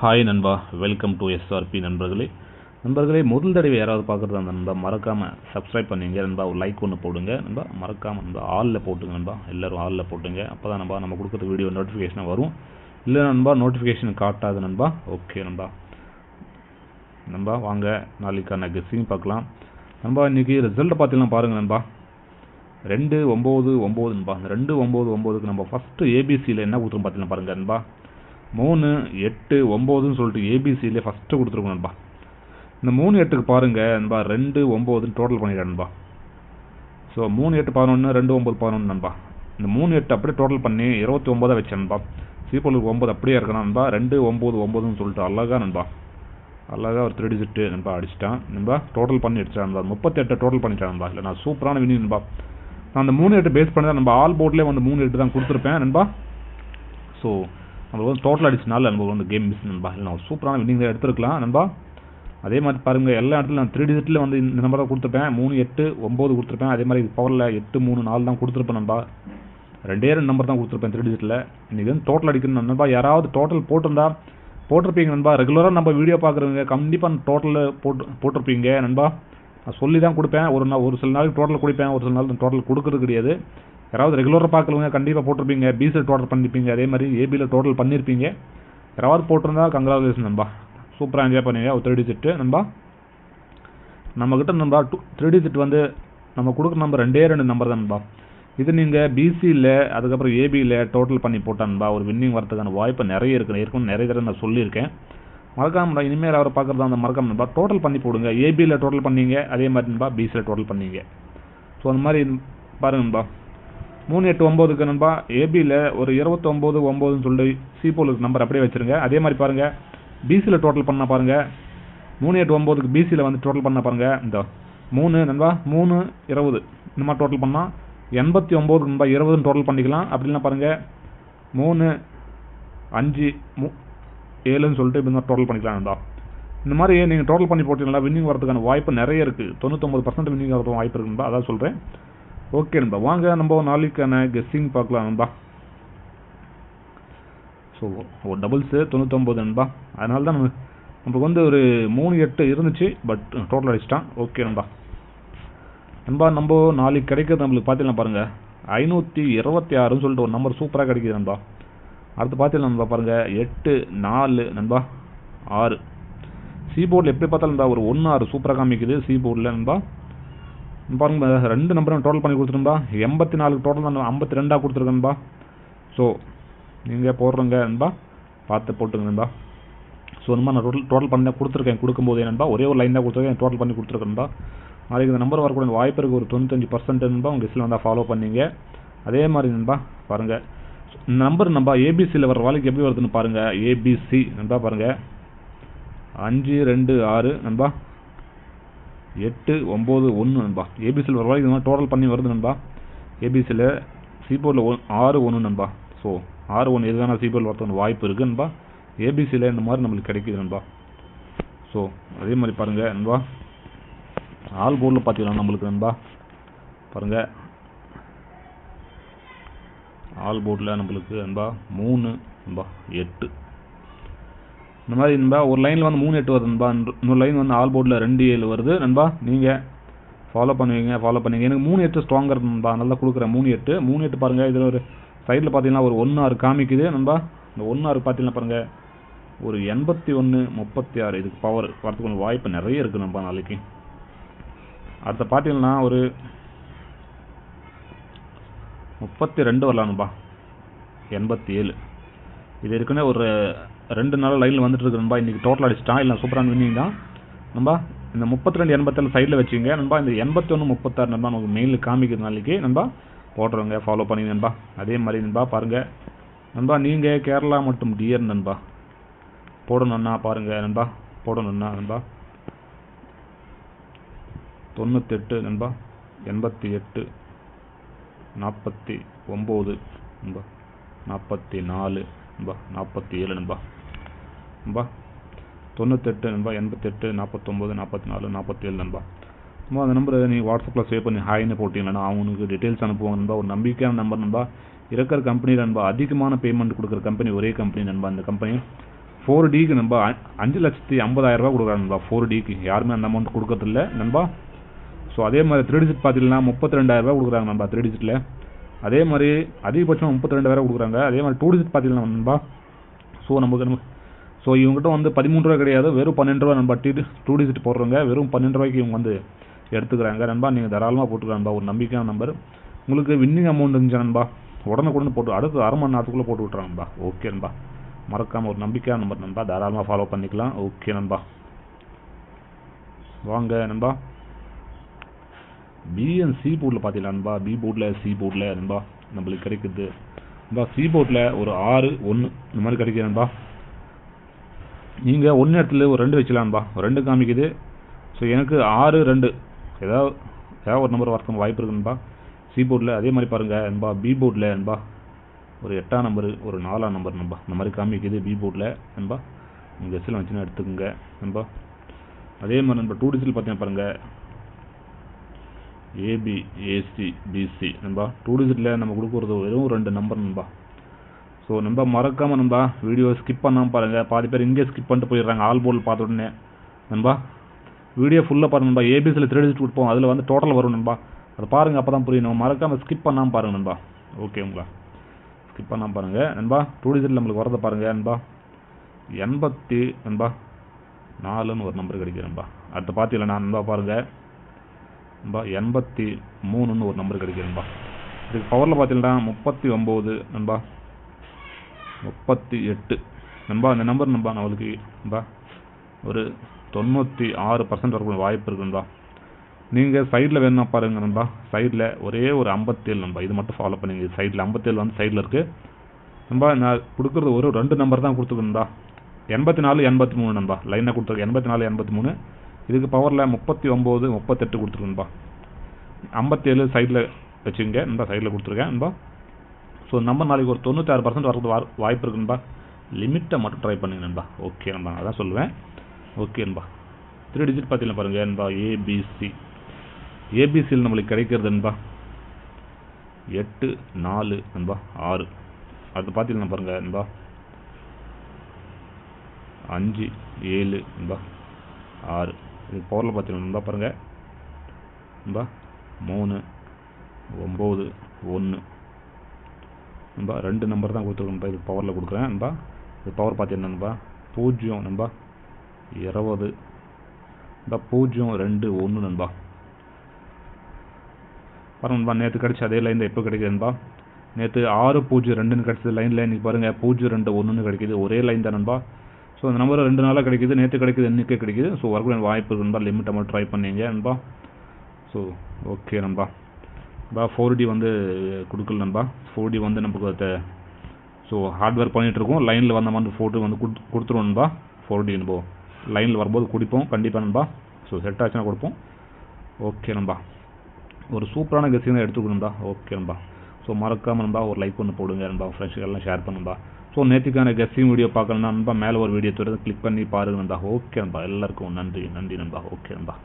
Hi நண்பா, welcome to SRP நண்பர்களே முதல் தடவை யாராவது பார்க்குறது அந்த நண்பா மறக்காமல் சப்ஸ்கிரைப் பண்ணிங்க நண்பா. ஒரு லைக் ஒன்று போடுங்க நண்பா. மறக்காமல் நண்பா ஆலில் போட்டுங்க நண்பா. எல்லோரும் ஆலில் போட்டுங்க. அப்போ தான் நண்பா நம்ம கொடுக்குற வீடியோ நோட்டிஃபிகேஷனாக வரும். இல்லை நண்பா நோட்டிஃபிகேஷன் காட்டாது நண்பா. ஓகே நண்பா வாங்க நாளைக்கான கெஸ்ஸிங் பார்க்கலாம் நண்பா. இன்றைக்கி ரிசல்ட்டை பார்த்தீங்கன்னா பாருங்கள் நண்பா. 2-9-9 நண்பா. அந்த 2-9-9க்கு நம்ம ஃபஸ்ட்டு ஏபிசியில் என்ன கொடுத்துருவோம் பார்த்தீங்கன்னா பாருங்கள் நண்பா. 3-8-9ன்னு சொல்லிட்டு ஏபிசியிலே ஃபஸ்ட்டு கொடுத்துருக்கோம் நண்பா. இந்த 3-8க்கு பாருங்கள் நண்பா 2-9 டோட்டல் பண்ணிடுறேன் நண்பா. ஸோ 3-8-11 2-9-11 நண்பா. இந்த 3-8 அப்படியே டோட்டல் பண்ணி 29 வச்சேன் நண்பா. சீப்போலுக்கு 9 அப்படியே இருக்கணும் நண்பா. 2-9-9ன்னு சொல்லிட்டு அழகாக நண்பா, அழகாக ஒரு 3 டிஜிட்டு நண்பா அடிச்சிட்டான் நண்பா. டோட்டல் பண்ணி அடிச்சிட்டான் நண்பா. 38 டோட்டல் பண்ணிட்டான் நண்பா. இல்லை நான் சூப்பரான வினிங் நண்பா. நான் அந்த 3-8 பேஸ் பண்ணி தான் நண்பா ஆல் போர்ட்லேயே வந்து 3-8 தான் கொடுத்துருப்பேன் நண்பா. ஸோ நம்மளுக்கு வந்து டோட்டல் அடிச்சனால நம்மளுக்கு வந்து கேம் மிஸ் நண்பா. இல்லை நான் சூப்பரான வினிங் தான் எடுத்துருக்கலாம் நண்பா. அதே மாதிரி பாருங்கள் எல்லா இடத்துல நான் 3 டிஜிட்டில் வந்து இந்த நம்பர் தான் கொடுத்துருப்பேன். 3-8-9 கொடுத்துருப்பேன். அதே மாதிரி பவரில் 8-3-4 தான் கொடுத்துருப்பேன் நண்பா. 2 நம்பர் தான் கொடுத்துருப்பேன் 3 டிஜிட்டில். இன்றைக்கி வந்து டோட்டல் அடிக்கணும் நண்பா. யாராவது டோட்டல் போட்டிருப்பீங்க நண்பா. ரெகுலராக நம்ம வீடியோ பார்க்குறவங்க கண்டிப்பாக டோட்டலில் போட்டிருப்பீங்க நண்பா. நான் சொல்லி தான் கொடுப்பேன். ஒரு சில நாளைக்கு டோட்டல் கொடுப்பேன், ஒரு சில நாள் டோட்டல் கொடுக்குறது கிடையாது. யாராவது ரெகுலராக பார்க்குறவங்க கண்டிப்பாக போட்டிருப்பீங்க. பிசியில் டோட்டல் பண்ணியிருப்பீங்க. அதே மாதிரி ஏபியில் டோட்டல் பண்ணியிருப்பீங்க. யாராவது போட்டிருந்தா கங்க்ராச்சுலேஷன் நண்பா. சூப்பராக என்ஜாய் பண்ணுவீங்க. ஒரு 3 டிஜிட்டு நண்பா. நம்மக்கிட்ட நண்பா 3 டிஜிட் வந்து நம்ம கொடுக்குற நம்பர் 2 நம்பர் தான் நண்பா. இது நீங்கள் பிசியில் அதுக்கப்புறம் ஏபியில் டோட்டல் பண்ணி போட்டால் நண்பா ஒரு வின்னிங் வரதுக்கான வாய்ப்பு நிறைய இருக்குது. ஏற்கனவே நிறைய தடவை நான் சொல்லியிருக்கேன். மறக்காம இனிமேல் அவரை பார்க்குறதா அந்த மறக்காம நண்பா டோட்டல் பண்ணி போடுங்க. ஏபியில் டோட்டல் பண்ணீங்க, அதே மாதிரி நண்பா பிசியில் டோட்டல் பண்ணீங்க. ஸோ அந்த மாதிரி பாருங்கள் நண்பா. 3-8-9க்கு நண்பா ஏபியில் ஒரு 29-9ன்னு சொல்லிட்டு சிபோலுக்கு நம்பர் அப்படியே வச்சுருங்க. அதே மாதிரி பாருங்கள் பிசியில் டோட்டல் பண்ண பாருங்கள். 3-8-9க்கு பிசியில் வந்து டோட்டல் பண்ண பாருங்கள். இந்த 3 நண்பா 3-20 இந்த மாதிரி டோட்டல் பண்ணால் 89 நண்பா 20ன்னு டோட்டல் பண்ணிக்கலாம். அப்படின்னா பாருங்கள் 3-5-7ன்னு சொல்லிட்டு இப்படி தான் டோட்டல் பண்ணிக்கலாம் நண்பா. இந்த மாதிரி நீங்கள் டோட்டல் பண்ணி போட்டீங்கன்னா வின்னிங் வரதுக்கான வாய்ப்பு நிறைய இருக்குது. 99% வின்னிங் வரதுக்கு வாய்ப்பு இருக்குது நண்பா. அதான் சொல்கிறேன். ஓகே நண்பா வாங்க நம்ம நாளைக்கான கெஸ்ஸிங் பார்க்கலாம் நண்பா. ஸோ ஒரு டபுள்ஸு 99 நண்பா. அதனால தான் நமக்கு வந்து ஒரு 3-8 இருந்துச்சு. பட் டோட்டல் அடிச்சிட்டான். ஓகே நண்பா நம்ம நாளைக்கு கிடைக்கிறது நம்மளுக்கு பார்த்தீங்கன்னா பாருங்கள் 526ன்னு சொல்லிட்டு ஒரு நம்பர் சூப்பராக கிடைக்கிது நண்பா. அடுத்து பார்த்தீங்கன்னா நண்பா பாருங்கள் 8-4 நண்பா 6 சிபோர்டில் எப்படி பார்த்தாலும் நண்பா ஒரு 1-6 சூப்பராக காமிக்குது சிபோர்டில் நண்பா. பாருங்க 2 நம்பரும் டோட்டல் பண்ணி கொடுத்துருந்தா 84 டோட்டல் தான் 52 கொடுத்துருக்கேன் நண்பா. ஸோ நீங்கள் போடுறங்க நண்பா பார்த்து போட்டுங்க நண்பா. ஸோ இந்த மாதிரி நான் டோட்டல் பண்ணி தான் கொடுத்துருக்கேன். கொடுக்கும்போதே நண்பா ஒரே ஒரு லைன் தான் கொடுத்துருக்கேன். டோட்டல் பண்ணி கொடுத்துருக்கேன் நண்பா. நாளைக்கு இந்த நம்பர் வரக்கூடிய வாய்ப்பு இருக்குது ஒரு 95% நண்பா. உங்கள் கெஸ்ஸில் வந்தால் ஃபாலோ பண்ணிங்க. அதே மாதிரி நண்பா பாருங்கள் இந்த நம்பர் நண்பா ஏபிசியில் வர வேலைக்கு எப்படி வருதுன்னு பாருங்கள். ஏபிசி நண்பா பாருங்கள் 5-2-6 நண்பா 8-9-1 நண்பா. ஏபிசியில் வர வேலைக்கு இந்த மாதிரி டோட்டல் பண்ணி வருது நண்பா. ஏபிசியில் சிபோர்டில் 6-1 நண்பா. ஸோ 6-1 எதுக்கான சிபோர்டில் வரதுக்கான வாய்ப்பு இருக்குது நண்பா. ஏபிசியில் இந்த மாதிரி நம்மளுக்கு கிடைக்குது நண்பா. ஸோ அதே மாதிரி பாருங்கள் நண்பா ஆல் போர்டில் பார்த்தீங்கன்னா நம்மளுக்கு நண்பா பாருங்கள் ஆல் போர்டில் நம்மளுக்கு நண்பா 3 நண்பா 8 இந்த மாதிரி நண்பா ஒரு லைனில் வந்து 3-8 வருது நண்பா. இன்னொரு லைன் வந்து ஆல் போர்டில் 2-7 வருது நண்பா. நீங்கள் ஃபாலோ பண்ணுவீங்க. எனக்கு 3-8 ஸ்ட்ராங்கர் நண்பா. நல்லா கொடுக்குறேன் 3-8 பாருங்கள். இதில் ஒரு சைடில் பார்த்தீங்கன்னா ஒரு 1-6 காமிக்குது நண்பா. இந்த 1-6 பார்த்தீங்கன்னா பாருங்கள் ஒரு 81-36 இதுக்கு பவர் வரதுக்கு கொஞ்சம் வாய்ப்பு நிறைய இருக்குது நண்பா நாளைக்கு. அடுத்த பார்த்தீங்கன்னா ஒரு 32 வரலாம் நண்பா 87. இது இருக்குன்னே ஒரு 2 நாள் லைனில் வந்துட்டு இருக்கு நண்பா. இன்றைக்கி டோட்டல் அடிச்சிட்டான். இல்லை சூப்பரான வின்னிங் தான் நண்பா. இந்த 32-87 சைடில் வச்சுங்க நண்பா. இந்த 81-36 நண்பா நமக்கு மெயிலில் காமிக்கிறது நாளைக்கு நண்பா. போடுறவங்க ஃபாலோ பண்ணி நண்பா. அதே மாதிரி நண்பா பாருங்கள் நண்பா நீங்கள் கேரளா மற்றும் டிஆர் நண்பா போடணுன்னா பாருங்கள் நண்பா. போடணுன்னா நண்பா 98 நண்பா 88 49 நண்பா 44 நண்பா 47 நண்பா 98 நண்பா 88 49 44 47 நண்பா. அந்த நம்பரை நீங்கள் வாட்ஸ்அப்பில் சேவ் பண்ணி ஹாய்னு போட்டிங்கன்னா அவங்களுக்கு டீட்டெயில்ஸ் அனுப்புவாங்க நண்பா. ஒரு நம்பிக்கையான நம்பர் நண்பா. இருக்கிற கம்பெனி நண்பா அதிகமான பேமெண்ட் கொடுக்குற கம்பெனி ஒரே கம்பெனி நண்பா. இந்த கம்பெனி 4Dக்கு நண்பா 5,50,000 கொடுக்குறாங்க நண்பா. 4Dக்கு யாருமே அந்த அமௌண்ட் கொடுக்கறதில்ல நண்பா. ஸோ அதே மாதிரி 3 டிஜிட் பார்த்தீங்கன்னா 32,000 கொடுக்குறாங்க நண்பா 3 டிஜிட்டில். அதே மாதிரி அதிகபட்சம் 32,000 கொடுக்குறாங்க. அதே மாதிரி 2 டிஜிட் பார்த்தீங்கன்னா நண்பா, ஸோ இவங்ககிட்ட வந்து 13 ரூபா கிடையாது, வெறும் 12 ரூபா நண்பா. 2 டிஜிட் போடுறவங்க வெறும் 12 ரூபாய்க்கு இவங்க வந்து எடுத்துக்கிறாங்க நண்பா. நீங்கள் தாராளமாக போட்டுக்கலாம் நண்பா. ஒரு நம்பிக்கையான நம்பர். உங்களுக்கு வின்னிங் அமௌண்ட் இருந்துச்சு நண்பா, உடனுக்குடன் போட்டு அடுத்து அரை மணி நேரத்துக்குள்ளே போட்டு விட்றாங்க நண்பா. ஓகே நண்பா, மறக்காமல் ஒரு நம்பிக்கையான நம்பர் நண்பா, தாராளமாக ஃபாலோ பண்ணிக்கலாம். ஓகே நண்பா, வாங்க நண்பா. பிஎன்சி போர்டில் பார்த்தீங்களா நண்பா, பி போர்டில் சி போர்டில் நண்பா நம்மளுக்கு கிடைக்குது நண்பா. சி போர்டில் ஒரு 6, 1 இந்த மாதிரி கிடைக்குது நண்பா. நீங்கள் 1 இடத்துல ஒரு 2 வச்சுக்கலாம் நண்பா. 2 காமிக்குது. ஸோ எனக்கு 6, 2 ஏதாவது ஒரு நம்பர் வரதுக்கு வாய்ப்பு இருக்கு நண்பா சி போர்டில். அதே மாதிரி பாருங்கள் நண்பா, பி போர்டில் நண்பா ஒரு 8ஆம் நம்பர், ஒரு 4ஆம் நம்பர் நண்பா இந்த மாதிரி காமிக்குது பி போர்டில் நண்பா. நீங்கள் எஸ்எல் வச்சுன்னா எடுத்துக்கோங்க நண்பா. அதே மாதிரி நண்பா 2 டிஜிட்டில் பார்த்தீங்கன்னா பாருங்கள், ஏபி, ஏசி, பிசி நண்பா. 2 டிஜிட்டில் நம்ம கொடுக்குறது வெறும் 2 நம்பர் நண்பா. ஸோ நண்பா மறக்காமல் நண்பா வீடியோ ஸ்கிப் பண்ணாமல் பாருங்கள். பாதி பேர் இங்கே ஸ்கிப் பண்ணிட்டு போயிடுறாங்க ஆல் போர்டில் பார்த்த உடனே நண்பா. வீடியோ ஃபுல்லாக பாருங்கள் நண்பா. ஏபிசியில் 3 டிஜிட் கொடுப்போம், அதில் வந்து டோட்டல் வரும் நண்பா. அதை பாருங்கள், அப்போ தான் புரியும். மறக்காமல் ஸ்கிப் பண்ணாமல் பாருங்கள் நண்பா. ஓகேங்களா, ஸ்கிப் பண்ணாமல் பாருங்கள் நண்பா. 2 டிஜிட்டில் நம்மளுக்கு வரதை பாருங்கள் நண்பா. 80 நண்பா 4ன்னு ஒரு நம்பர் கிடைக்கும் நண்பா. அடுத்து பார்த்தீங்களா நண்பா பாருங்கள் நண்பா, 83ன்னு ஒரு நம்பர் கிடைக்கும் நண்பா. இதுக்கு பவரில் பார்த்தீங்கன்னா 39 நண்பா, 38 நண்பா. அந்த நம்பர் நண்பா நம்மளுக்கு நண்பா ஒரு 96% வரக்கூடிய வாய்ப்பு இருக்கு நண்பா. நீங்கள் சைடில் வேணும்னா பாருங்கள் நண்பா. சைடில் ஒரே ஒரு 57 நண்பா, இது மட்டும் ஃபாலோ பண்ணுங்க. சைடில் 57 வந்து சைடில் இருக்குது நண்பா. நான் கொடுக்குறது ஒரு 2 நம்பர் தான் கொடுத்துருக்கேன் நண்பா. 84, 83 நண்பா லைனாக கொடுத்துருக்கேன். 84, 83. இதுக்கு பவரில் 39, 38 கொடுத்துருக்கேன் நண்பா. 57 சைடில் வச்சுங்க நண்பா, சைடில் கொடுத்துருக்கேன் நண்பா. ஸோ நம்பர் நாளைக்கு ஒரு 96% வரது வாய்ப்பு இருக்கு நண்பா. லிமிட்டை மட்டும் ட்ரை பண்ணுங்க நண்பா. ஓகே நண்பா, அதான் சொல்லுவேன். ஓகே நண்பா. 3 டிஜிட் பார்த்தீங்கன்னா பாருங்கள் நண்பா, ஏபிசி. ஏபிசியில் நம்மளுக்கு கிடைக்கிறது நண்பா 8, 4 நண்பா 6. அது பார்த்தீங்கன்னா பாருங்கள் நண்பா 5, 7 நண்பா 6. இது பவரில் பார்த்தீங்கன்னா நண்பா பாருங்கள் நண்பா 3, 9, 1 நண்பா. 2 நம்பர் தான் கொடுத்துருக்கேன் நண்பா. இது பவரில் கொடுக்குறேன் நண்பா. இது பவர் பார்த்தீங்கன்னா நண்பா 0 நண்பா 20 நண்பா 0, 2, 1 நண்பா. பாருங்க நண்பா, நேற்று கிடச்ச அதே லைன் எப்போ கிடைக்குது நண்பா. நேற்று 6, 0, 2ன்னு கிடச்சது லைனில் இன்றைக்கி பாருங்கள் 0, 2, 1ன்னு கிடைக்குது. ஒரே லைன் தான் நண்பா. ஸோ அந்த நம்பர் 2 நாளாக கிடைக்குது. நேற்று கிடைக்குது, இன்றைக்கே கிடைக்குது. ஸோ வரக்கூடிய வாய்ப்பு இருக்கு நண்பா. லிமிட்டை மட்டும் ட்ரை பண்ணிங்க நண்பா. ஸோ ஓகே நண்பா. நண்பா 4D வந்து கொடுக்கல நண்பா. 4D வந்து நமக்கு ஸோ ஹார்ட்வேர் பண்ணிகிட்ருக்கோம். லைனில் வந்த மாதிரி ஃபோட்டோ வந்து கொடுத்துருவோம் நண்பா. 4D நண்பா லைனில் வரும்போது குடிப்போம் கண்டிப்பாக நண்பா. ஸோ செட் ஆச்சுன்னா கொடுப்போம். ஓகே நண்பா, ஒரு சூப்பரான கெஸ்ஸிங் தான் எடுத்துக்கணும்பா. ஓகே நண்பா. ஸோ மறக்காம நண்பா ஒரு லைக் ஒன்று போடுங்க நண்பா, ஃப்ரெண்ட்ஸுக்கெல்லாம் ஷேர் பண்ணும்பா. ஸோ நேற்றுக்கான கெஸ்ஸிங் வீடியோ பார்க்கணும்னா நண்பா மேலே ஒரு வீடியோ கிளிக் பண்ணி பாருங்க நண்பா. ஓகே நண்பா, எல்லாருக்கும் நன்றி நண்பா. ஓகே நண்பா.